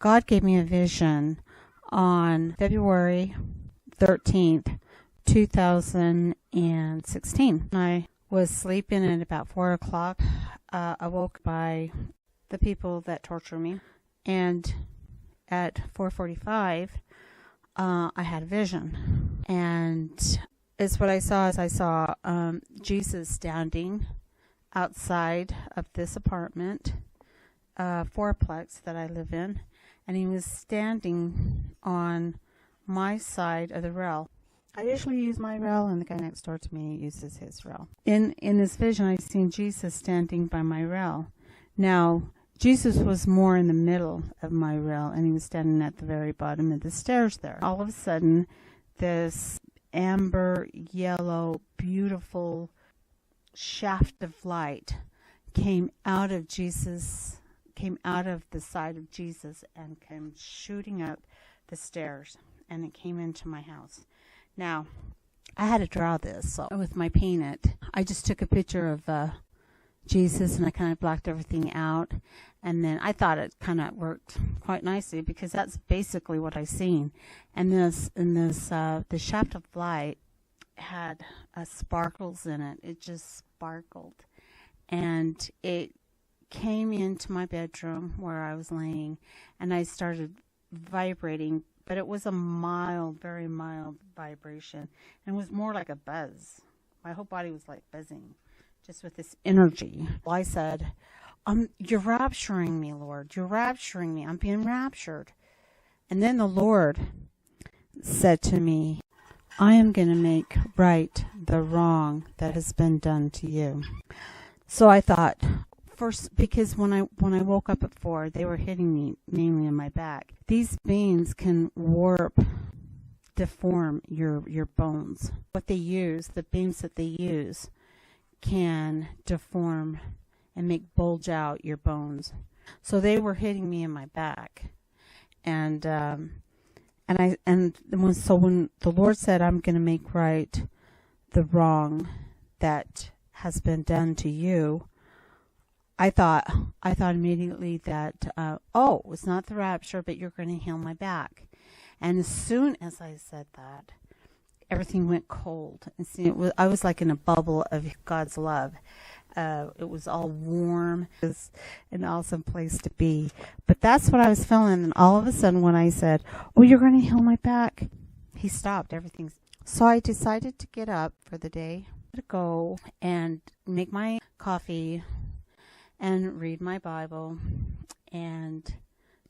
God gave me a vision on February 13th, 2016. I was sleeping at about 4 o'clock. I woke by the people that torture me, and at 4:45, I had a vision, and it's what I saw. Is I saw Jesus standing outside of this apartment, fourplex that I live in, and he was standing on my side of the rail. I usually use my rail, and the guy next door to me uses his rail. In this vision, I seen Jesus standing by my rail. Now, Jesus was more in the middle of my rail, and he was standing at the very bottom of the stairs there. All of a sudden, this amber, yellow, beautiful shaft of light came out of Jesus, came out of the side of Jesus, and came shooting up the stairs, and it came into my house. Now, I had to draw this, so with my paint, I just took a picture of Jesus, and I kind of blacked everything out, and then I thought it kind of worked quite nicely because that's basically what I seen. And the shaft of light had sparkles in it. It just sparkled, and it came into my bedroom where I was laying, and I started vibrating. But it was a mild, very mild vibration. And it was more like a buzz. My whole body was like buzzing, just with this energy. Well, I said, you're rapturing me, Lord. You're rapturing me. I'm being raptured. And then the Lord said to me, I am going to make right the wrong that has been done to you. So I thought, first, because when I woke up at 4, they were hitting me mainly in my back. These beams can warp, deform your bones. What they use, the beams that they use, can deform and make bulge out your bones. So they were hitting me in my back, and when the Lord said, I'm going to make right the wrong that has been done to you, I thought immediately that, it's not the rapture, but you're going to heal my back. And as soon as I said that, everything went cold. And see, I was like in a bubble of God's love. It was all warm. It was an awesome place to be. But that's what I was feeling. And all of a sudden, when I said, "Oh, you're going to heal my back," he stopped everything. So I decided to get up for the day, to go and make my coffee and read my Bible and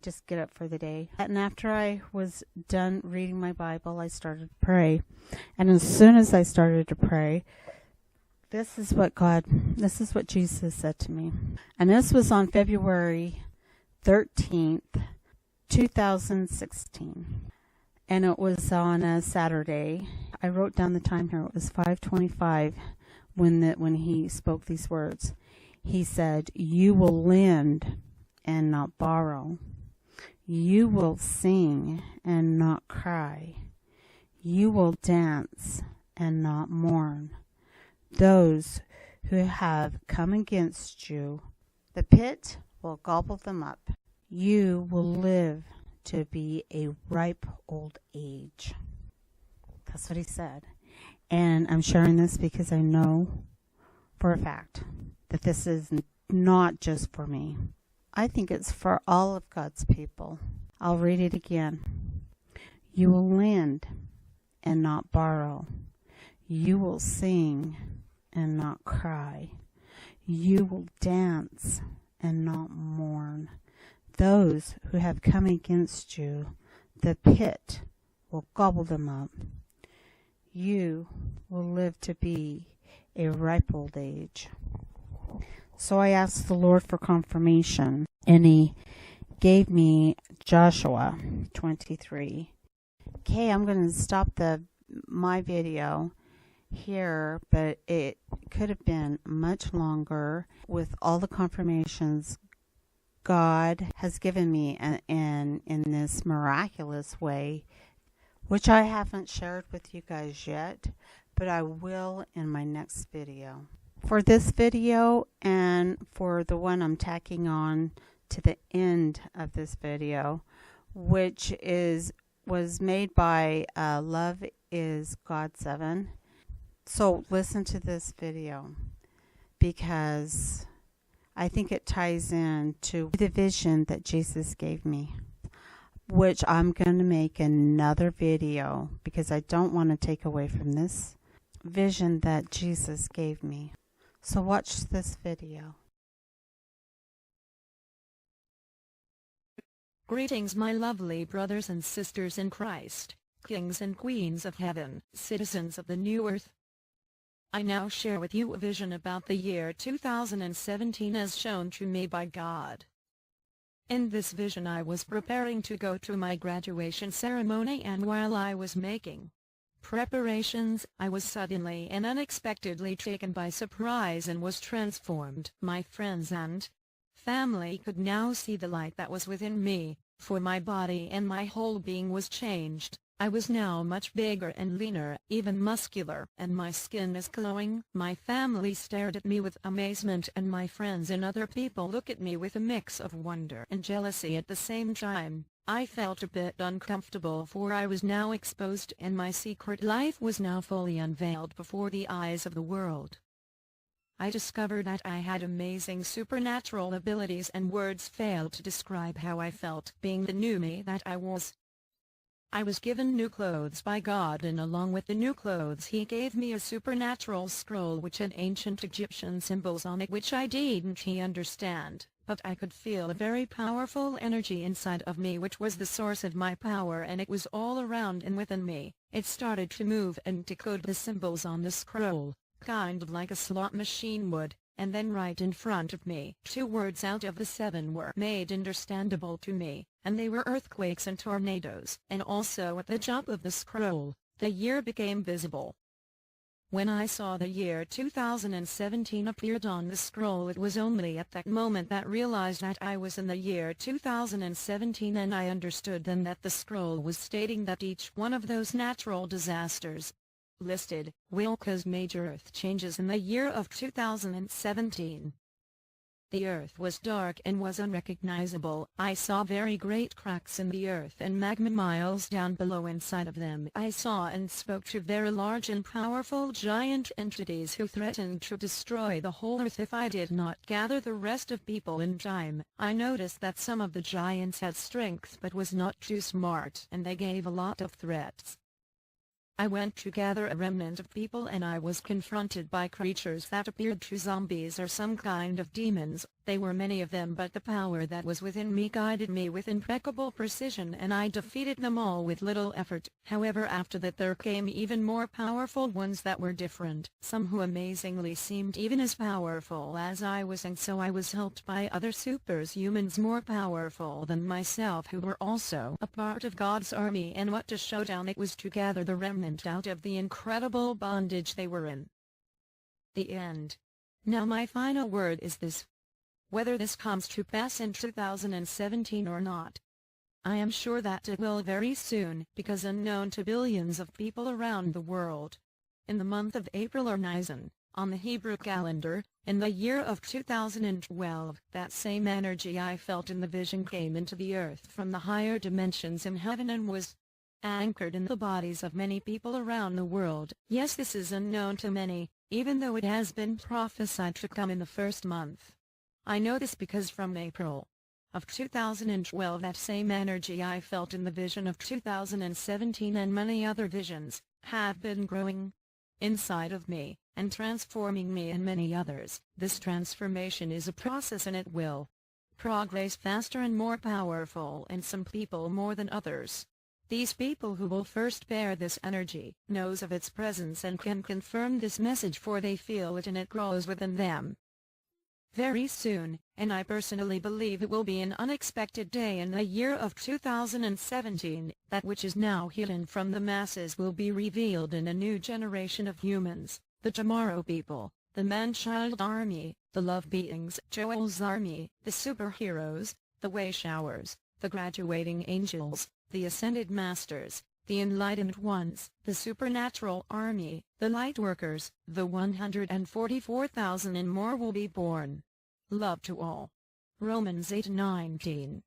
just get up for the day. And after I was done reading my Bible, I started to pray. And as soon as I started to pray, this is what Jesus said to me. And this was on February 13th, 2016. And it was on a Saturday. I wrote down the time here. It was 5:25 when he spoke these words. He said, you will lend and not borrow. You will sing and not cry. You will dance and not mourn. Those who have come against you, the pit will gobble them up. You will live to be a ripe old age. That's what he said. And I'm sharing this because I know for a fact that this is not just for me. I think it's for all of God's people. I'll read it again. You will lend and not borrow. You will sing and not cry. You will dance and not mourn. Those who have come against you, the pit will gobble them up. You will live to be a ripe old age. So I asked the Lord for confirmation, and he gave me Joshua 23. Okay, I'm going to stop my video here, but it could have been much longer with all the confirmations God has given me in this miraculous way, which I haven't shared with you guys yet, but I will in my next video. For this video and for the one I'm tacking on to the end of this video, which was made by Love is God 7. So listen to this video because I think it ties in to the vision that Jesus gave me, which I'm going to make another video because I don't want to take away from this vision that Jesus gave me. So watch this video. Greetings, my lovely brothers and sisters in Christ, kings and queens of heaven, citizens of the new earth. I now share with you a vision about the year 2017 as shown to me by God. In this vision I was preparing to go to my graduation ceremony, and while I was making preparations, I was suddenly and unexpectedly taken by surprise and was transformed. My friends and family could now see the light that was within me, for my body and my whole being was changed. I was now much bigger and leaner, even muscular, and my skin is glowing. My family stared at me with amazement, and my friends and other people looked at me with a mix of wonder and jealousy at the same time. I felt a bit uncomfortable, for I was now exposed and my secret life was now fully unveiled before the eyes of the world. I discovered that I had amazing supernatural abilities, and words failed to describe how I felt, being the new me that I was. I was given new clothes by God, and along with the new clothes He gave me a supernatural scroll which had ancient Egyptian symbols on it which I didn't understand, but I could feel a very powerful energy inside of me which was the source of my power, and it was all around and within me. It started to move and decode the symbols on the scroll, kind of like a slot machine would, and then right in front of me, 2 words out of the 7 were made understandable to me, and they were earthquakes and tornadoes. And also at the top of the scroll, the year became visible. When I saw the year 2017 appeared on the scroll, it was only at that moment that I realized that I was in the year 2017, and I understood then that the scroll was stating that each one of those natural disasters listed will cause major earth changes in the year of 2017. The earth was dark and was unrecognizable. I saw very great cracks in the earth and magma miles down below inside of them. I saw and spoke to very large and powerful giant entities who threatened to destroy the whole earth if I did not gather the rest of people in time. I noticed that some of the giants had strength but was not too smart, and they gave a lot of threats. I went to gather a remnant of people, and I was confronted by creatures that appeared to zombies or some kind of demons. They were many of them, but the power that was within me guided me with impeccable precision, and I defeated them all with little effort. However, after that there came even more powerful ones that were different, some who amazingly seemed even as powerful as I was, and so I was helped by other superhumans more powerful than myself who were also a part of God's army, and what a showdown it was to gather the remnant out of the incredible bondage they were in. The end. Now my final word is this. Whether this comes to pass in 2017 or not, I am sure that it will very soon, because unknown to billions of people around the world. In the month of April or Nisan, on the Hebrew calendar, in the year of 2012, that same energy I felt in the vision came into the earth from the higher dimensions in heaven and was anchored in the bodies of many people around the world. Yes, this is unknown to many, even though it has been prophesied to come in the first month. I know this because from April of 2012 that same energy I felt in the vision of 2017 and many other visions have been growing inside of me and transforming me and many others. This transformation is a process, and it will progress faster and more powerful in some people more than others. These people who will first bear this energy knows of its presence and can confirm this message, for they feel it and it grows within them very soon, and I personally believe it will be an unexpected day in the year of 2017. That which is now hidden from the masses will be revealed in a new generation of humans, the tomorrow people, the man-child army, the love beings, Joel's army, the superheroes, the way showers, the graduating angels, the ascended masters, the enlightened ones, the supernatural army, the light workers, the 144,000 and more will be born. Love to all. Romans 8:19.